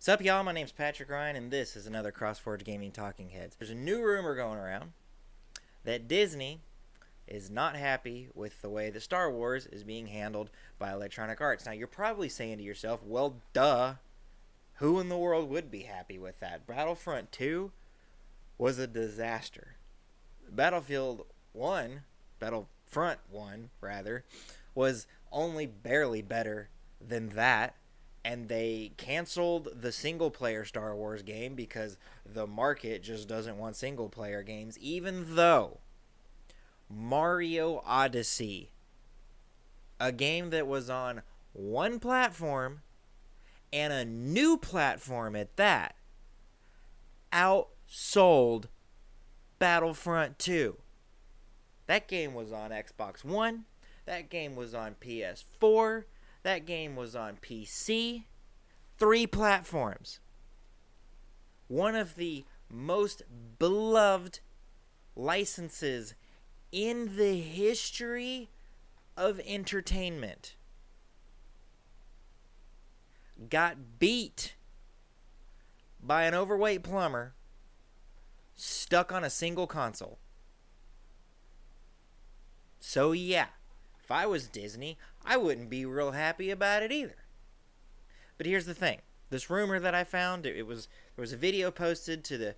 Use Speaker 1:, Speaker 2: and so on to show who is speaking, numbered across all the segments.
Speaker 1: Sup, y'all? My name's Patrick Ryan, and this is another CrossForge Gaming Talking Heads. There's a new rumor going around that Disney is not happy with the way that Star Wars is being handled by Electronic Arts. Now, you're probably saying to yourself, well, duh. Who in the world would be happy with that? Battlefront 2 was a disaster. Battlefront 1, rather, was only barely better than that. And they canceled the single-player Star Wars game because the market just doesn't want single-player games, even though Mario Odyssey, a game that was on one platform and a new platform at that, outsold Battlefront 2. That game was on Xbox One. That game was on PS4. That game was on PC. 3 platforms. One of the most beloved licenses in the history of entertainment got beat by an overweight plumber stuck on a single console. So yeah, if I was Disney, I wouldn't be real happy about it either. But here's the thing. This rumor that I found, there was a video posted to the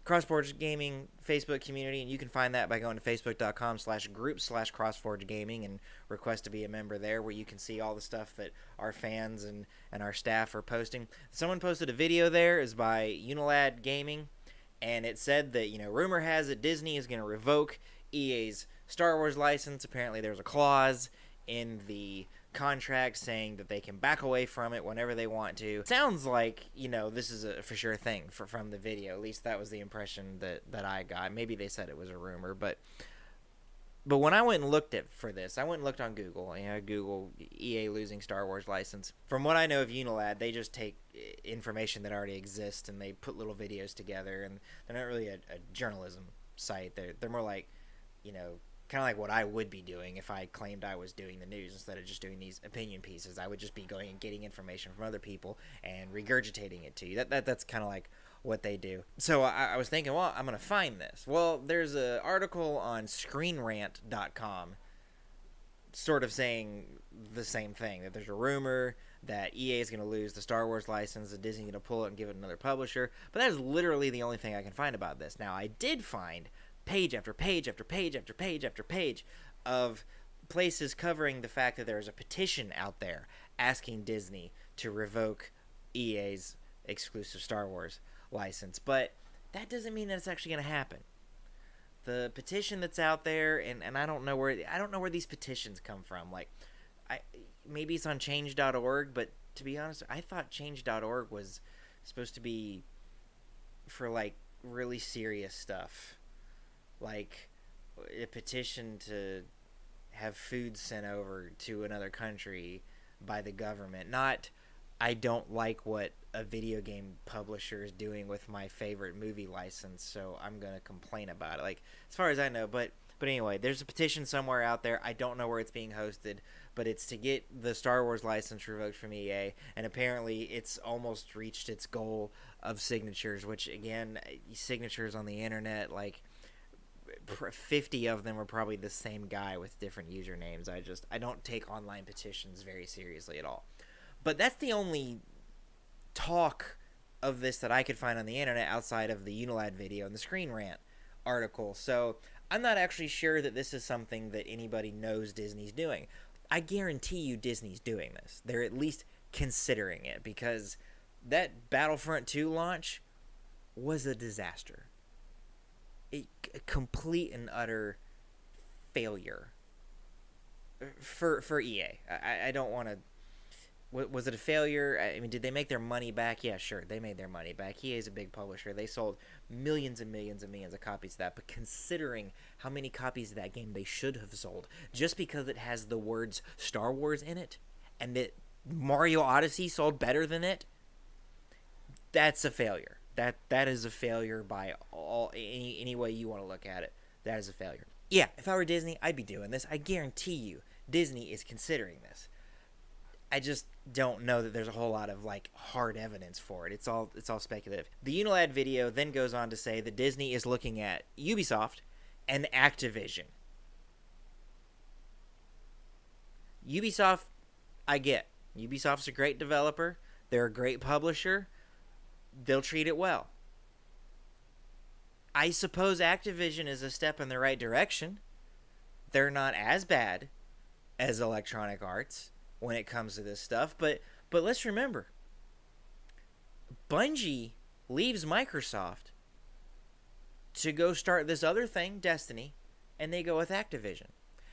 Speaker 1: CrossForge Gaming Facebook community, and you can find that by going to facebook.com/group/CrossForge Gaming and request to be a member there, where you can see all the stuff that our fans and our staff are posting. Someone posted a video there, is by Unilad Gaming, and it said that, rumor has it Disney is going to revoke EA's Star Wars license. Apparently there's a clause in the contract saying that they can back away from it whenever they want to. Sounds like, this is a for sure thing from the video. At least that was the impression that I got. Maybe they said it was a rumor, but when I went and looked for this, I went and looked on Google. Google EA losing Star Wars license. From what I know of Unilad, they just take information that already exists and they put little videos together, and they're not really a journalism site. They're more like, kind of like what I would be doing if I claimed I was doing the news instead of just doing these opinion pieces. I would just be going and getting information from other people and regurgitating it to you. That's kind of like what they do. So I was thinking, well, I'm going to find this. Well, there's an article on ScreenRant.com sort of saying the same thing, that there's a rumor that EA is going to lose the Star Wars license, that Disney's going to pull it and give it another publisher. But that is literally the only thing I can find about this. Now, I did find page after page after page after page after page of places covering the fact that there is a petition out there asking Disney to revoke EA's exclusive Star Wars license. But that doesn't mean that it's actually going to happen. The petition that's out there, and I don't know where these petitions come from. Like, maybe it's on change.org, but to be honest, I thought change.org was supposed to be for like really serious stuff. Like a petition to have food sent over to another country by the government. Not, I don't like what a video game publisher is doing with my favorite movie license, so I'm going to complain about it. Like, as far as I know, but anyway, there's a petition somewhere out there. I don't know where it's being hosted, but it's to get the Star Wars license revoked from EA, and apparently it's almost reached its goal of signatures, which, again, signatures on the internet, like, 50 of them are probably the same guy with different usernames. I don't take online petitions very seriously at all. But that's the only talk of this that I could find on the internet outside of the Unilad video and the Screen Rant article. So I'm not actually sure that this is something that anybody knows Disney's doing. I guarantee you Disney's doing this. They're at least considering it, because that Battlefront 2 launch was a disaster. A complete and utter failure for EA. I don't want to... Was it a failure? I mean, did they make their money back? Yeah, sure, they made their money back. EA is a big publisher. They sold millions and millions and millions of copies of that. But considering how many copies of that game they should have sold, just because it has the words Star Wars in it, and that Mario Odyssey sold better than it, that's a failure. That is a failure by any way you want to look at it. That is a failure. Yeah, if I were Disney, I'd be doing this. I guarantee you Disney is considering this. I just don't know that there's a whole lot of like hard evidence for it. It's all speculative. The Unilad video then goes on to say that Disney is looking at Ubisoft and Activision. Ubisoft, I get. Ubisoft's a great developer. They're a great publisher. They'll treat it well. I suppose Activision is a step in the right direction. They're not as bad as Electronic Arts when it comes to this stuff, but let's remember, Bungie leaves Microsoft to go start this other thing, Destiny, and they go with Activision.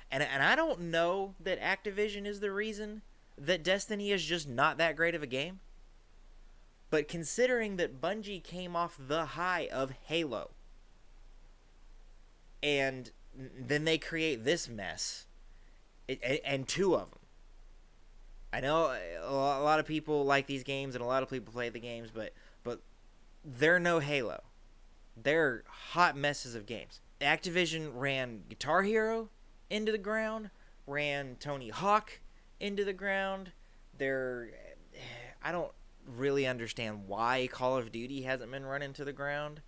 Speaker 1: And I don't know that Activision is the reason that Destiny is just not that great of a game. But considering that Bungie came off the high of Halo, and then they create this mess, and two of them. I know a lot of people like these games, and a lot of people play the games, but they're no Halo. They're hot messes of games. Activision ran Guitar Hero into the ground, ran Tony Hawk into the ground. I don't really understand why Call of Duty hasn't been run into the ground.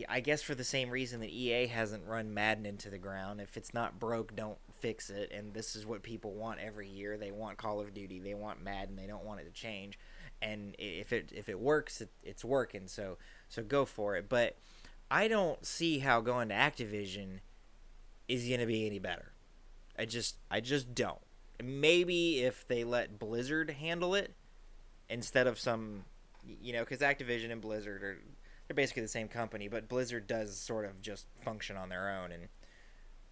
Speaker 1: I guess for the same reason that EA hasn't run Madden into the ground. If it's not broke, don't fix it. And this is what people want every year. They want Call of Duty. They want Madden. They don't want it to change. And if it works, it's working. So go for it. But I don't see how going to Activision is going to be any better. I just don't. Maybe if they let Blizzard handle it instead of some, because Activision and Blizzard they're basically the same company, but Blizzard does sort of just function on their own, and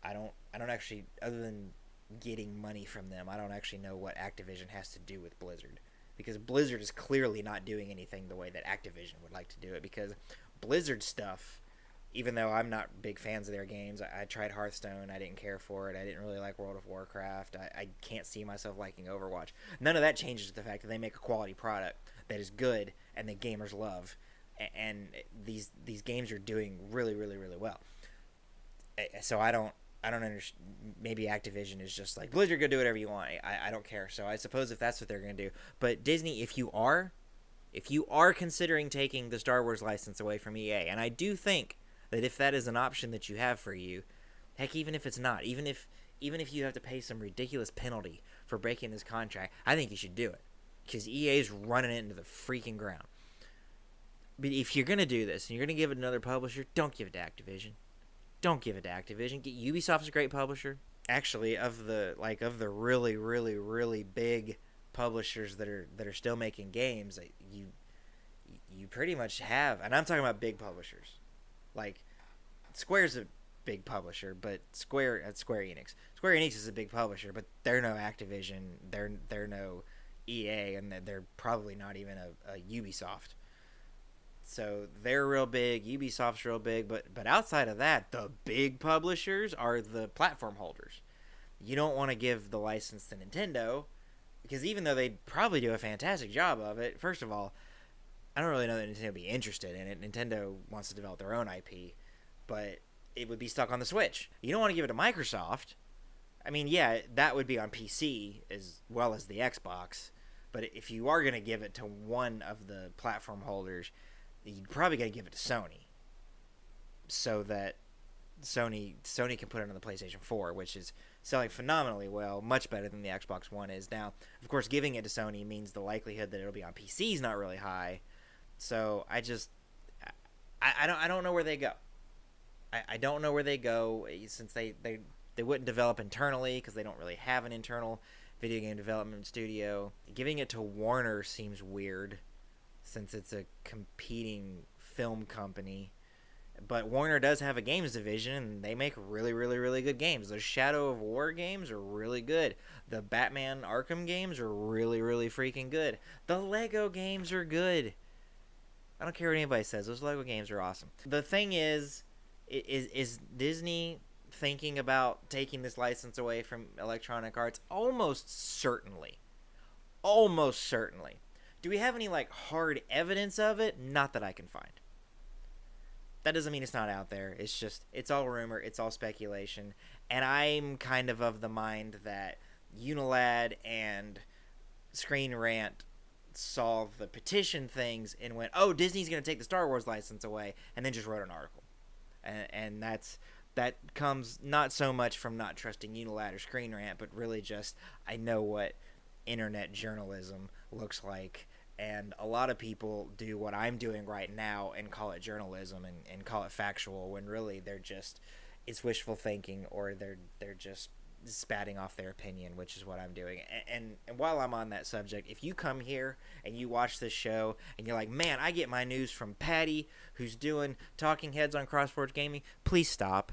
Speaker 1: I don't actually, other than getting money from them, I don't actually know what Activision has to do with Blizzard, because Blizzard is clearly not doing anything the way that Activision would like to do it, because Blizzard stuff, even though I'm not big fans of their games, I tried Hearthstone, I didn't care for it, I didn't really like World of Warcraft, I can't see myself liking Overwatch. None of that changes the fact that they make a quality product that is good and that gamers love. And these games are doing really, really, really well. So I don't understand. Maybe Activision is just like, Blizzard, go do whatever you want. I don't care. So I suppose if that's what they're going to do. But Disney, if you are considering taking the Star Wars license away from EA, and I do think that if that is an option that you have for you, heck, even if it's not, even if you have to pay some ridiculous penalty for breaking this contract, I think you should do it, because EA is running it into the freaking ground. But if you're going to do this and you're going to give it another publisher, don't give it to Activision. Don't give it to Activision. Ubisoft's a great publisher. Actually, of the really, really, really big publishers that are still making games, you pretty much have, and I'm talking about big publishers. Like, Square's a big publisher, but Square Enix. Square Enix is a big publisher, but they're no Activision. They're no EA, and they're probably not even a Ubisoft. So they're real big, Ubisoft's real big, but outside of that, the big publishers are the platform holders. You don't want to give the license to Nintendo, because even though they'd probably do a fantastic job of it, first of all, I don't really know that Nintendo would be interested in it. Nintendo wants to develop their own IP, but it would be stuck on the Switch. You don't want to give it to Microsoft. I mean, yeah, that would be on PC as well as the Xbox, but if you are going to give it to one of the platform holders, you're probably going to give it to Sony, so that Sony can put it on the PlayStation 4, which is selling phenomenally well, much better than the Xbox One is. Now, of course, giving it to Sony means the likelihood that it'll be on PC is not really high. So I don't know where they go. I don't know where they go, since they wouldn't develop internally, because they don't really have an internal video game development studio. Giving it to Warner seems weird, since it's a competing film company. But Warner does have a games division, and they make really, really, really good games. Those Shadow of War games are really good. The Batman Arkham games are really, really freaking good. The Lego games are good. I don't care what anybody says. Those Lego games are awesome. The thing is Disney thinking about taking this license away from Electronic Arts? Almost certainly. Almost certainly. Do we have any hard evidence of it? Not that I can find. That doesn't mean it's not out there. It's just, it's all rumor, it's all speculation, and I'm kind of the mind that Unilad and Screen Rant saw the petition things and went, oh, Disney's going to take the Star Wars license away, and then just wrote an article. And that comes not so much from not trusting Unilad or Screen Rant, but really just I know what internet journalism looks like. And a lot of people do what I'm doing right now and call it journalism and call it factual, when really it's wishful thinking, or they're just spatting off their opinion, which is what I'm doing. And while I'm on that subject, if you come here and you watch this show and you're like, man, I get my news from Patty, who's doing Talking Heads on CrossForge Gaming, please stop.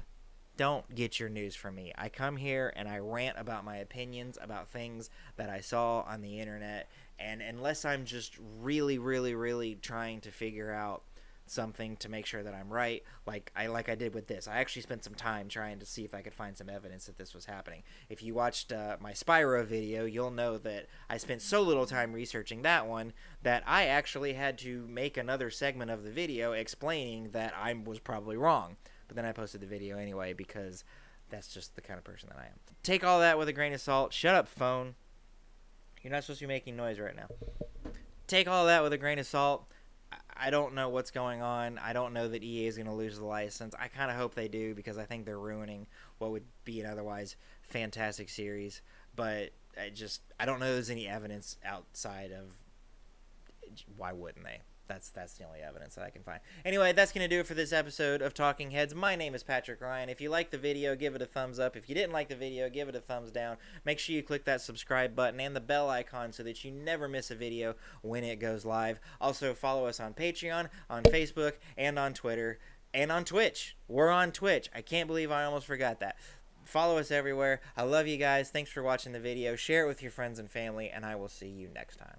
Speaker 1: Don't get your news from me. I come here and I rant about my opinions about things that I saw on the internet, and unless I'm just really, really, really trying to figure out something to make sure that I'm right, like I did with this. I actually spent some time trying to see if I could find some evidence that this was happening. If you watched my Spyro video, you'll know that I spent so little time researching that one that I actually had to make another segment of the video explaining that I was probably wrong. But then I posted the video anyway, because that's just the kind of person that I am. Take all that with a grain of salt. Shut up, phone. You're not supposed to be making noise right now. Take all that with a grain of salt. I don't know what's going on. I don't know that EA is going to lose the license. I kind of hope they do, because I think they're ruining what would be an otherwise fantastic series. But I don't know if there's any evidence outside of why wouldn't they? That's the only evidence that I can find. Anyway, that's going to do it for this episode of Talking Heads. My name is Patrick Ryan. If you liked the video, give it a thumbs up. If you didn't like the video, give it a thumbs down. Make sure you click that subscribe button and the bell icon so that you never miss a video when it goes live. Also, follow us on Patreon, on Facebook, and on Twitter, and on Twitch. We're on Twitch. I can't believe I almost forgot that. Follow us everywhere. I love you guys. Thanks for watching the video. Share it with your friends and family, and I will see you next time.